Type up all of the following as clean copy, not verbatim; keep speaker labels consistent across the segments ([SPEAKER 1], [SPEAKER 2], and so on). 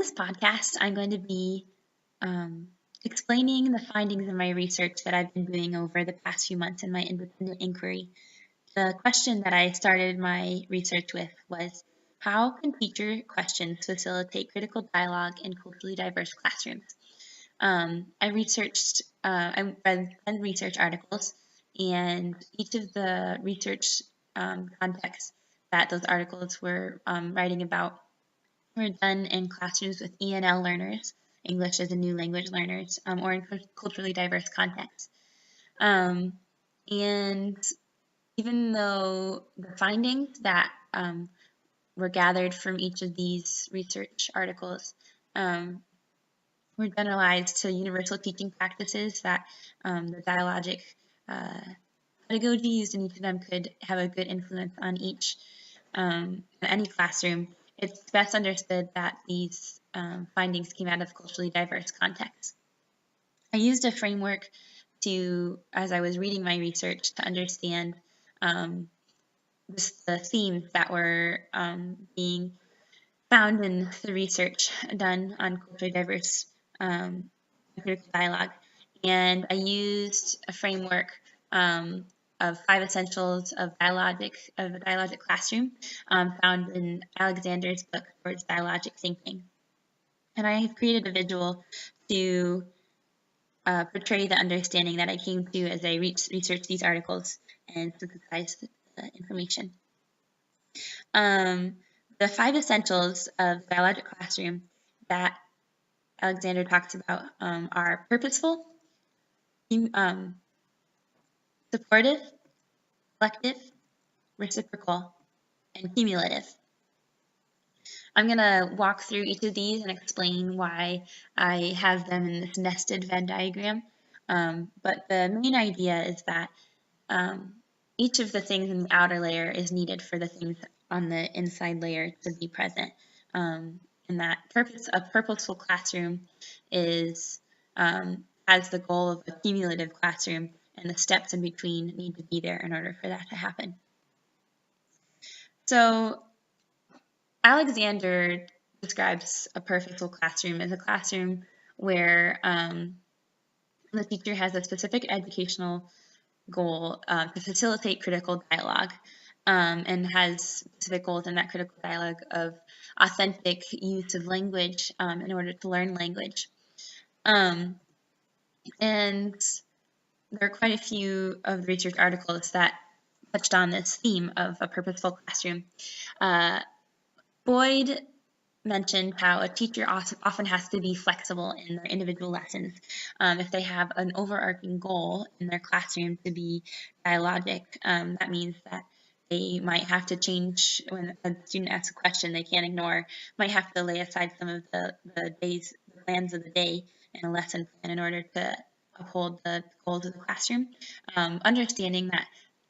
[SPEAKER 1] this podcast, I'm going to be explaining the findings of my research that I've been doing over the past few months in my independent inquiry. The question that I started my research with was, how can teacher questions facilitate critical dialogue in culturally diverse classrooms? I read 10 research articles, and each of the research contexts that those articles were writing about were done in classrooms with ENL learners, English as a new language learners, or in culturally diverse contexts. And even though the findings that were gathered from each of these research articles were generalized to universal teaching practices that the dialogic pedagogy used in each of them could have a good influence on any classroom, it's best understood that these findings came out of culturally diverse contexts. I used a framework as I was reading my research, to understand the themes that were being found in the research done on culturally diverse critical dialogue. And I used a framework of 5 essentials of a dialogic classroom found in Alexander's book towards dialogic thinking. And I have created a visual to portray the understanding that I came to as I researched these articles and synthesized the information. The 5 essentials of dialogic classroom that Alexander talks about are purposeful, supportive, reflective, reciprocal, and cumulative. I'm going to walk through each of these and explain why I have them in this nested Venn diagram. But the main idea is that each of the things in the outer layer is needed for the things on the inside layer to be present. And that a purposeful classroom has the goal of a cumulative classroom, and the steps in between need to be there in order for that to happen. So Alexander describes a purposeful classroom as a classroom where the teacher has a specific educational goal to facilitate critical dialogue, and has specific goals in that critical dialogue of authentic use of language in order to learn language. And there are quite a few of the research articles that touched on this theme of a purposeful classroom. Boyd mentioned how a teacher often has to be flexible in their individual lessons. If they have an overarching goal in their classroom to be dialogic, that means that they might have to change when a student asks a question they can't ignore, might have to lay aside some of the plans of the day in a lesson plan in order to uphold the goals of the classroom. Understanding that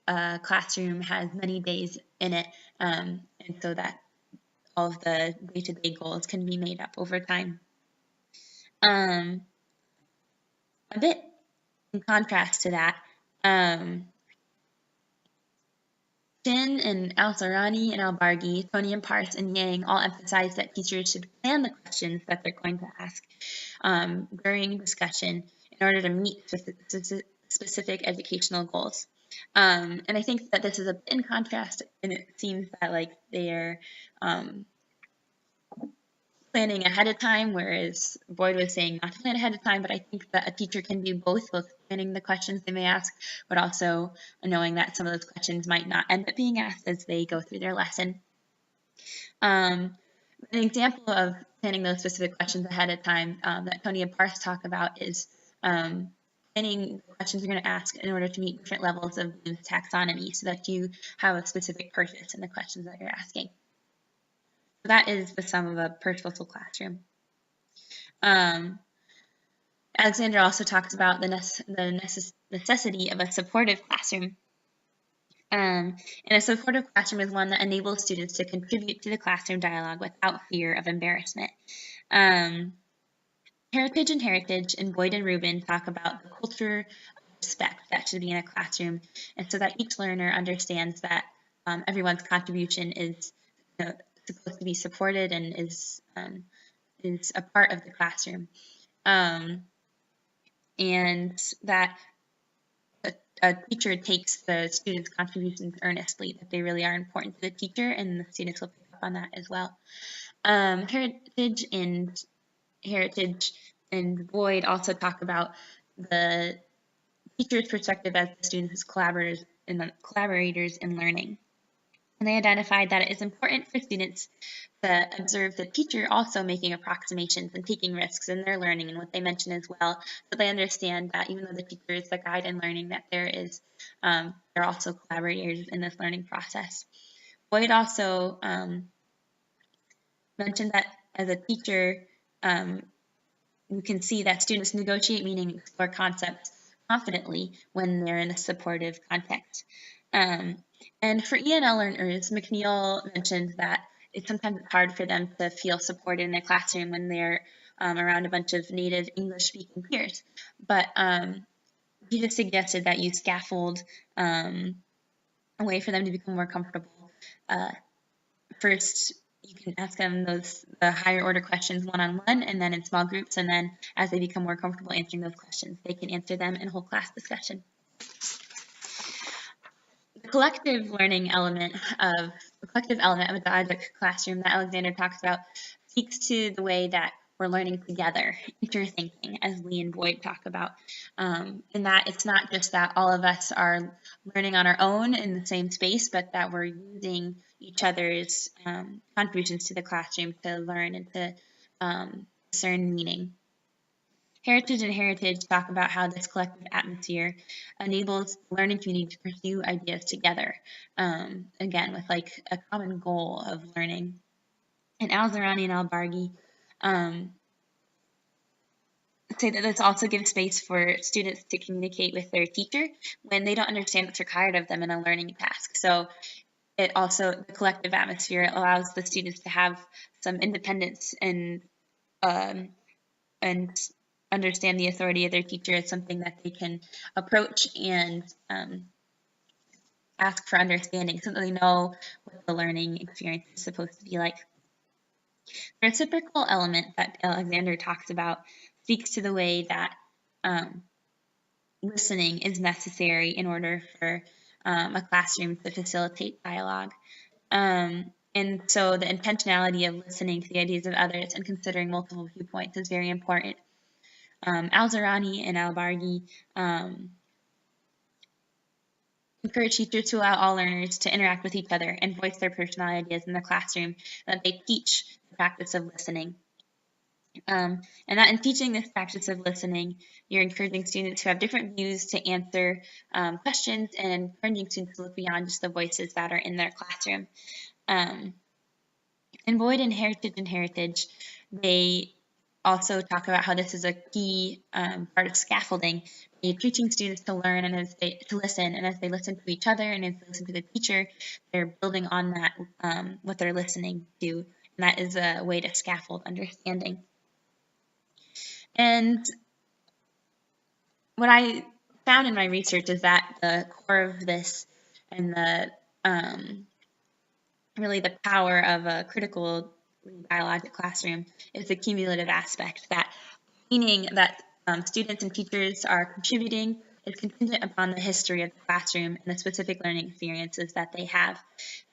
[SPEAKER 1] a classroom has many days in it, and so that all of the day-to-day goals can be made up over time. A bit in contrast to that, Shin and Al-Sarani and Al-Bargi, Tony and Parse and Yang all emphasize that teachers should plan the questions that they're going to ask during discussion in order to meet specific educational goals. And I think that this is a bit in contrast, and it seems that like they're planning ahead of time, whereas Boyd was saying not to plan ahead of time. But I think that a teacher can do both planning the questions they may ask, but also knowing that some of those questions might not end up being asked as they go through their lesson. An example of planning those specific questions ahead of time that Tony and Parse talk about is planning the questions you're going to ask in order to meet different levels of Bloom's taxonomy, so that you have a specific purpose in the questions that you're asking. So that is the sum of a purposeful classroom. Alexander also talks about the necessity of a supportive classroom. And a supportive classroom is one that enables students to contribute to the classroom dialogue without fear of embarrassment. Heritage and Boyd and Rubin talk about the culture of respect that should be in a classroom, and so that each learner understands that everyone's contribution is supposed to be supported and is is a part of the classroom, and that a teacher takes the students' contributions earnestly, that they really are important to the teacher, and the students will pick up on that as well. Heritage and Boyd also talk about the teacher's perspective as the students' collaborators in learning. And they identified that it is important for students to observe the teacher also making approximations and taking risks in their learning, and what they mention as well, so they understand that even though the teacher is the guide in learning, that they're also collaborators in this learning process. Boyd also mentioned that as a teacher, you can see that students negotiate meaning and explore concepts confidently when they're in a supportive context. And for ENL learners, McNeil mentioned that it's sometimes hard for them to feel supported in their classroom when they're around a bunch of native English-speaking peers. But he just suggested that you scaffold a way for them to become more comfortable. First, you can ask them the higher order questions one-on-one, and then in small groups, and then as they become more comfortable answering those questions, they can answer them in whole class discussion. The collective element of a dialogic classroom that Alexander talks about speaks to the way that we're learning together, interthinking, as Lee and Boyd talk about, and that it's not just that all of us are learning on our own in the same space, but that we're using each other's contributions to the classroom to learn and to discern meaning. Heritage and Heritage talk about how this collective atmosphere enables the learning community to pursue ideas together, again, with like a common goal of learning. And Al-Zarani and Al-Bargi say that this also gives space for students to communicate with their teacher when they don't understand what's required of them in a learning task. So it also, the collective atmosphere allows the students to have some independence and understand the authority of their teacher as something that they can approach and ask for understanding so that they know what the learning experience is supposed to be like. The reciprocal element that Alexander talks about speaks to the way that listening is necessary in order for a classroom to facilitate dialogue. And so the intentionality of listening to the ideas of others and considering multiple viewpoints is very important. Al-Zarani and Al-Bargi encourage teachers to allow all learners to interact with each other and voice their personal ideas in the classroom, that they teach the practice of listening. And that in teaching this practice of listening, you're encouraging students who have different views to answer questions and encouraging students to look beyond just the voices that are in their classroom. In Boyd and Heritage, they also talk about how this is a key part of scaffolding. You're teaching students to learn and to listen, and as they listen to each other and as they listen to the teacher, they're building on that what they're listening to, and that is a way to scaffold understanding. And what I found in my research is that the core of this and the really the power of a critical dialogic classroom is the cumulative aspect, that meaning that students and teachers are contributing is contingent upon the history of the classroom and the specific learning experiences that they have.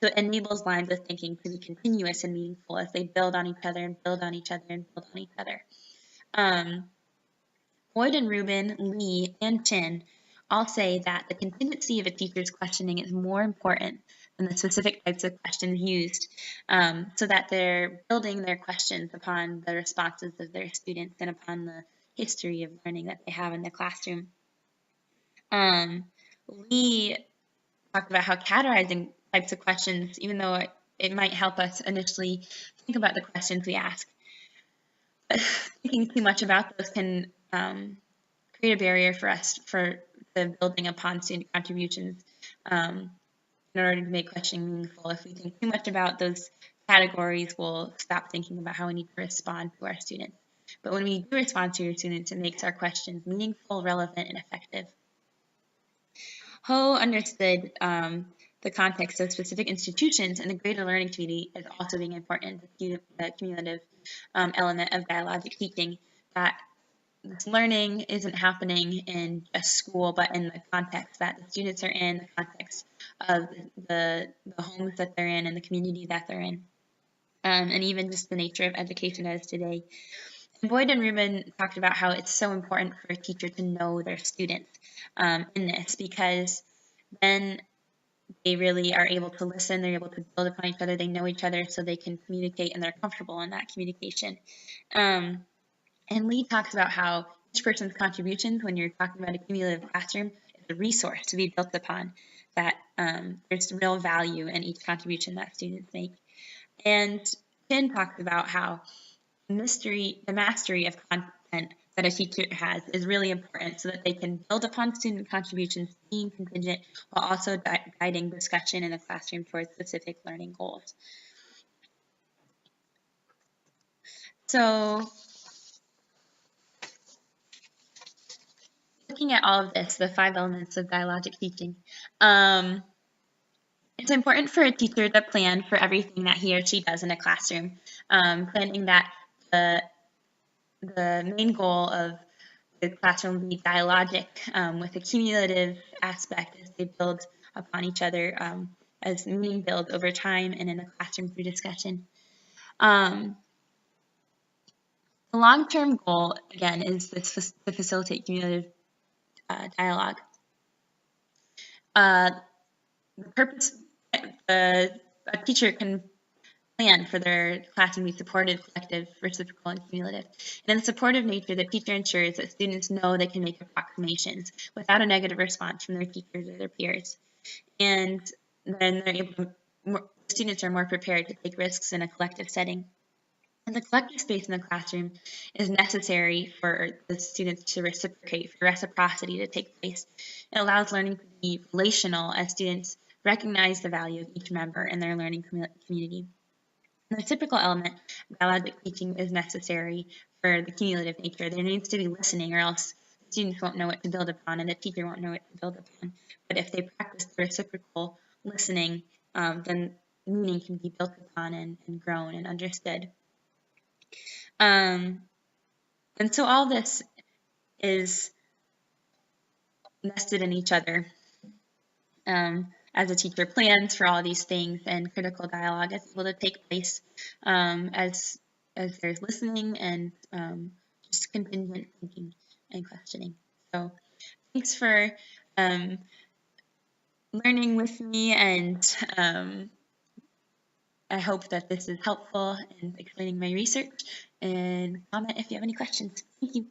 [SPEAKER 1] So it enables lines of thinking to be continuous and meaningful as they build on each other and build on each other and build on each other. Boyd and Rubin, Lee, and Chin all say that the contingency of a teacher's questioning is more important than the specific types of questions used, so that they're building their questions upon the responses of their students and upon the history of learning that they have in the classroom. Lee talked about how categorizing types of questions, even though it might help us initially think about the questions we ask, but thinking too much about those can create a barrier for us for the building upon student contributions in order to make questioning meaningful. If we think too much about those categories, we'll stop thinking about how we need to respond to our students. But when we do respond to our students, it makes our questions meaningful, relevant, and effective. Ho understood the context of specific institutions and the greater learning community as also being important, the cumulative element of dialogic teaching, that this learning isn't happening in just school, but in the context that the students are in, the context of the homes that they're in and the community that they're in, and even just the nature of education as today. And Boyd and Rubin talked about how it's so important for a teacher to know their students in this, because then they really are able to listen, they're able to build upon each other, they know each other, so they can communicate and they're comfortable in that communication. And Lee talks about how each person's contributions, when you're talking about a cumulative classroom, is a resource to be built upon, that there's real value in each contribution that students make. And Finn talks about how the mastery of content that a teacher has is really important, so that they can build upon student contributions, being contingent, while also guiding discussion in the classroom towards specific learning goals. So looking at all of this, the 5 elements of dialogic teaching, it's important for a teacher to plan for everything that he or she does in a classroom, planning that the main goal of the classroom will be dialogic, with a cumulative aspect as they build upon each other, as meaning builds over time and in the classroom through discussion. The long-term goal, again, is to facilitate cumulative dialogue. The purpose, a teacher can plan for their classroom to be supportive, collective, reciprocal, and cumulative. And in the supportive nature, the teacher ensures that students know they can make approximations without a negative response from their teachers or their peers. And then they're able to, students are more prepared to take risks in a collective setting. And the collective space in the classroom is necessary for the students to reciprocate, for reciprocity to take place. It allows learning to be relational as students recognize the value of each member in their learning community. The reciprocal element of dialogic teaching is necessary for the cumulative nature. There needs to be listening, or else students won't know what to build upon and the teacher won't know what to build upon. But if they practice the reciprocal listening, then meaning can be built upon and grown and understood. And so all this is nested in each other. As a teacher plans for all these things, and critical dialogue is able to take place as there's listening and just contingent thinking and questioning. So thanks for learning with me, and I hope that this is helpful in explaining my research, and comment if you have any questions. Thank you.